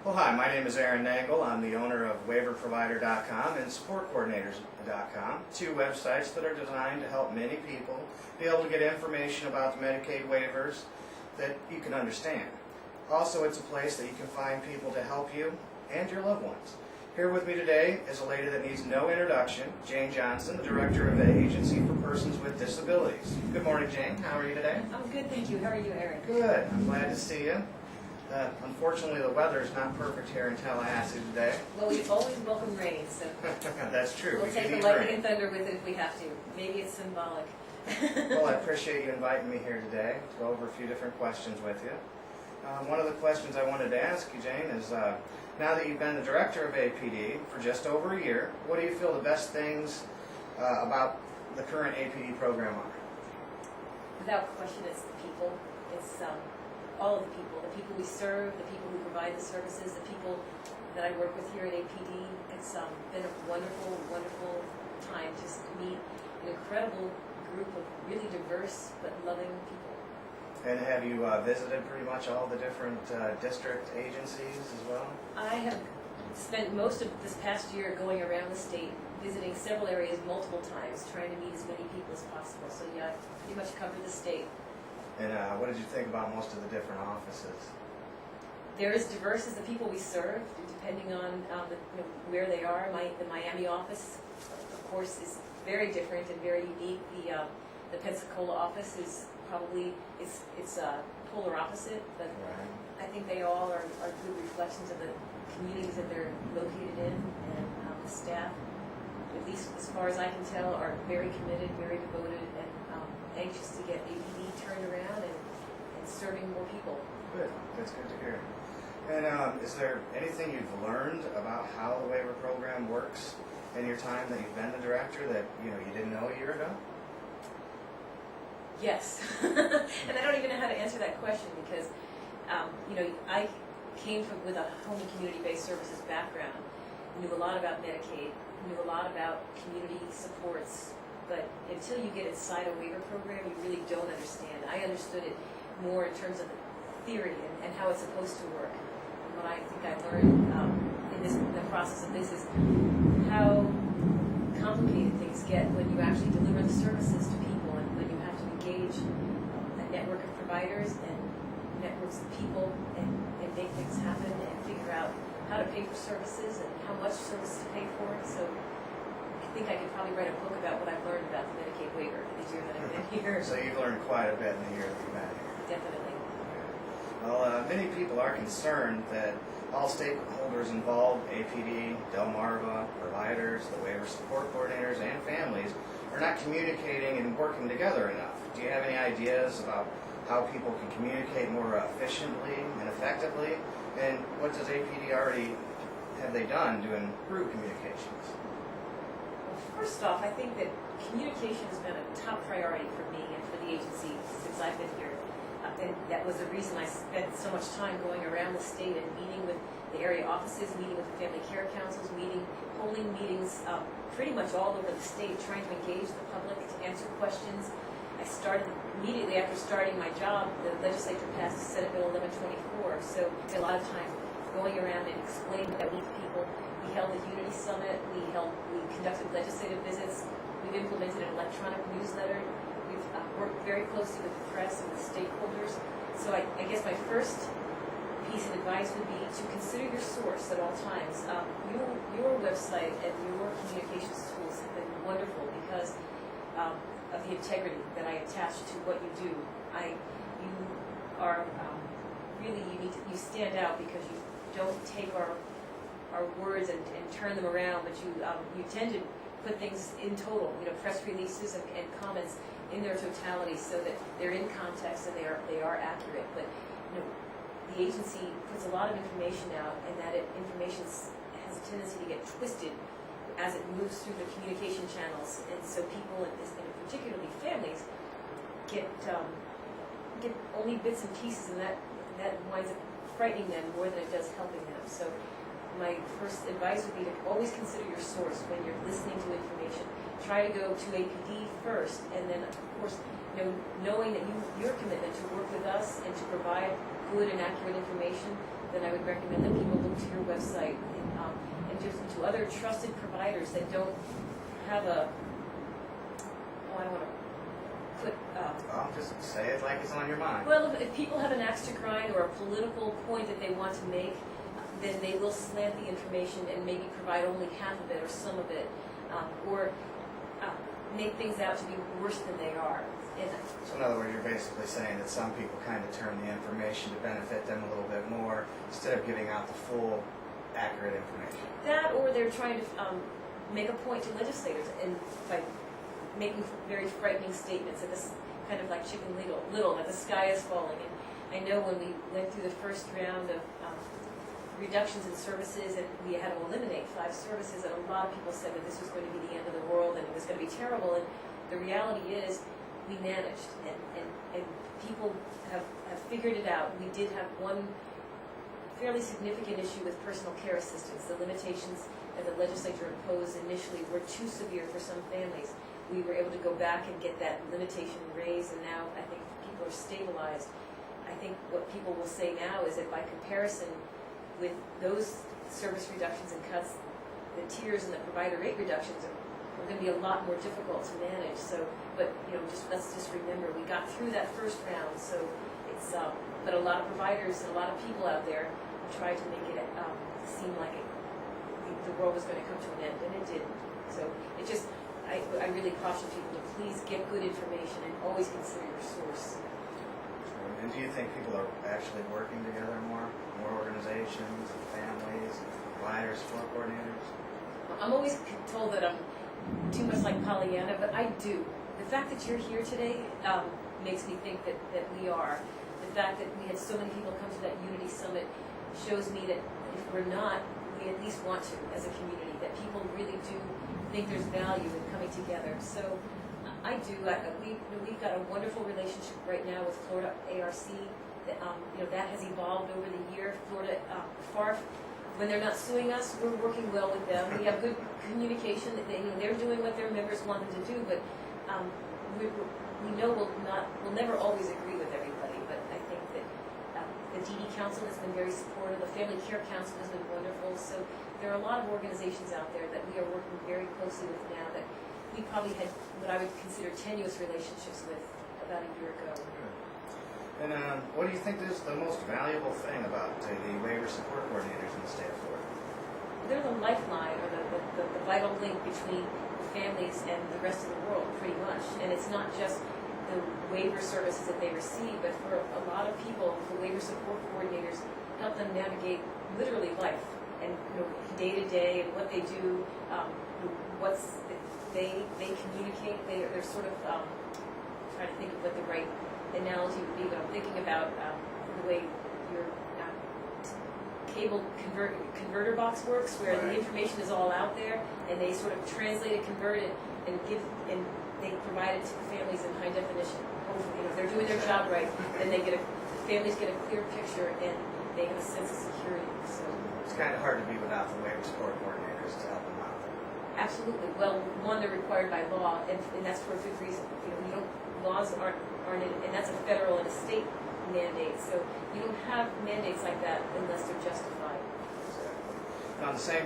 Well, hi, my name is Aaron Nangle. I'm the owner of WaiverProvider.com and SupportCoordinators.com, two websites that are designed to help many people be able to get information about the Medicaid waivers that you can understand. Also, it's a place that you can find people to help you and your loved ones. Here with me today is a lady that needs no introduction, Jane Johnson, the Director of the Agency for Persons with Disabilities. Good morning, Jane. How are you today? I'm good, thank you. How are you, Aaron? Good. I'm glad to see you. Unfortunately, the weather is not perfect here in Tallahassee today. Well, we always welcome rain, so That's true. we'll take the lightning and thunder with it if we have to. Maybe it's symbolic. Well, I appreciate you inviting me here today to go over a few different questions with you. One of the questions I wanted to ask you, Jane, is now that you've been the director of APD for just over a year, what do you feel the best things about the current APD program are? Without question, it's the people. It's all of the people we serve, the people who provide the services, the people that I work with here at APD. It's been a wonderful, wonderful time just to meet an incredible group of really diverse but loving people. And have you visited pretty much all the different district agencies as well? I have spent most of this past year going around the state, visiting several areas multiple times, trying to meet as many people as possible. So yeah, I've pretty much covered the state. And what did you think about most of the different offices? They're as diverse as the people we serve, depending on where they are. The Miami office, of course, is very different and very unique. The Pensacola office is probably it's polar opposite, but Right. I think they all are good reflections of the communities that they're located in, and the staff, at least as far as I can tell, are very committed, very devoted, and anxious to get APD turned around and serving more people. Good. That's good to hear. And is there anything you've learned about how the waiver program works in your time that you've been the director that you didn't know a year ago? Yes, and I don't even know how to answer that question because I came with a home and community-based services background, knew a lot about Medicaid, knew a lot about community supports, but until you get inside a waiver program, you really don't understand. I understood it more in terms of the theory and how it's supposed to work. And what I think I learned in the process of this is how complicated things get when you actually deliver the services to people and when you have to engage a network of providers and networks of people and make things happen and figure out how to pay for services and how much services to pay for it. So I think I could probably write a book about what I've learned about the Medicaid waiver for the year that I've been here. So you've learned quite a bit in the year that you've been here. Definitely. Well, many people are concerned that all stakeholders involved, APD, Delmarva, providers, the waiver support coordinators, and families, are not communicating and working together enough. Do you have any ideas about how people can communicate more efficiently and effectively? And what does APD already have they done to improve communications? Well, first off, I think that communication has been a top priority for me and for the agency since I've been here. And that was the reason I spent so much time going around the state and meeting with the area offices, meeting with the family care councils, holding meetings pretty much all over the state, trying to engage the public, to answer questions. I started immediately after starting my job. The legislature passed Senate Bill 1124, so a lot of time going around and explaining that to people. We held a Unity Summit. We conducted legislative visits. We've implemented an electronic newsletter. We've worked very closely with the press and the stakeholders. So I guess my first piece of advice would be to consider your source at all times. Your website and your communications tools have been wonderful because of the integrity that I attach to what you do. You are really unique. You stand out because you don't take our words and turn them around, but you tend to put things in total, press releases and comments in their totality so that they're in context and they are accurate. But the agency puts a lot of information out, and that information has a tendency to get twisted as it moves through the communication channels, and so people, and particularly families, get only bits and pieces, and that winds up frightening them more than it does helping them. So my first advice would be to always consider your source when you're listening to information. Try to go to APD first, and then of course, knowing that your commitment to work with us and to provide good and accurate information, then I would recommend that people look to your website and just to other trusted providers that don't have a, I don't want to put, Well, just say it like it's on your mind. well, if people have an axe to grind or a political point that they want to make, then they will slant the information and maybe provide only half of it or some of it, or make things out to be worse than they are. And So in other words, you're basically saying that some people kind of turn the information to benefit them a little bit more instead of giving out the full, accurate information. that, or they're trying to make a point to legislators, and by making very frightening statements, that this kind of like Chicken Little, that the sky is falling. And I know when we went through the first round of reductions in services, and we had to eliminate 5 services, and a lot of people said that this was going to be the end of the world and it was going to be terrible. And the reality is, we managed, and people have figured it out. We did have one fairly significant issue with personal care assistance. The limitations that the legislature imposed initially were too severe for some families. We were able to go back and get that limitation raised, and now I think people are stabilized. I think what people will say now is that by comparison with those service reductions and cuts, the tiers and the provider rate reductions are going to be a lot more difficult to manage. So, but let's just remember, we got through that first round. So it's, but a lot of providers and a lot of people out there tried to make it seem like the world was going to come to an end, and it didn't. So it just, I really caution people to please get good information and always consider your source. And do you think people are actually working together more organizations, and families, and providers, support coordinators? I'm always told that I'm too much like Pollyanna, but I do. The fact that you're here today makes me think that we are. The fact that we had so many people come to that Unity Summit shows me that if we're not, we at least want to as a community, that people really do think there's value in coming together. So I do. We've got a wonderful relationship right now with Florida ARC. That has evolved over the year. Florida, when they're not suing us, we're working well with them. We have good communication. That they're doing what their members want them to do, but we know we'll never always agree with everybody. But I think that the DD Council has been very supportive. The Family Care Council has been wonderful. So there are a lot of organizations out there that we are working very closely with now that we probably had what I would consider tenuous relationships with about a year ago. And what do you think is the most valuable thing about the waiver support coordinators in the state of Florida? They're the lifeline, or the vital link between families and the rest of the world, pretty much. And it's not just the waiver services that they receive, but for a lot of people, the waiver support coordinators help them navigate literally life and day to day and what they do, they communicate. They're sort of trying to think of what the right analogy would be, but I'm thinking about the way your cable converter box works, where the information is all out there, and they sort of translate it, convert it, and they provide it to families in high definition. Hopefully, if they're doing their job right, then families get a clear picture and they have a sense of security. So it's kind of hard to be without the waiver support coordinators to help them out. Absolutely. Well, one, they're required by law, and that's for a good reason. Laws aren't in, and that's a federal and a state mandate. So you don't have mandates like that unless they're justified. Exactly. And on the same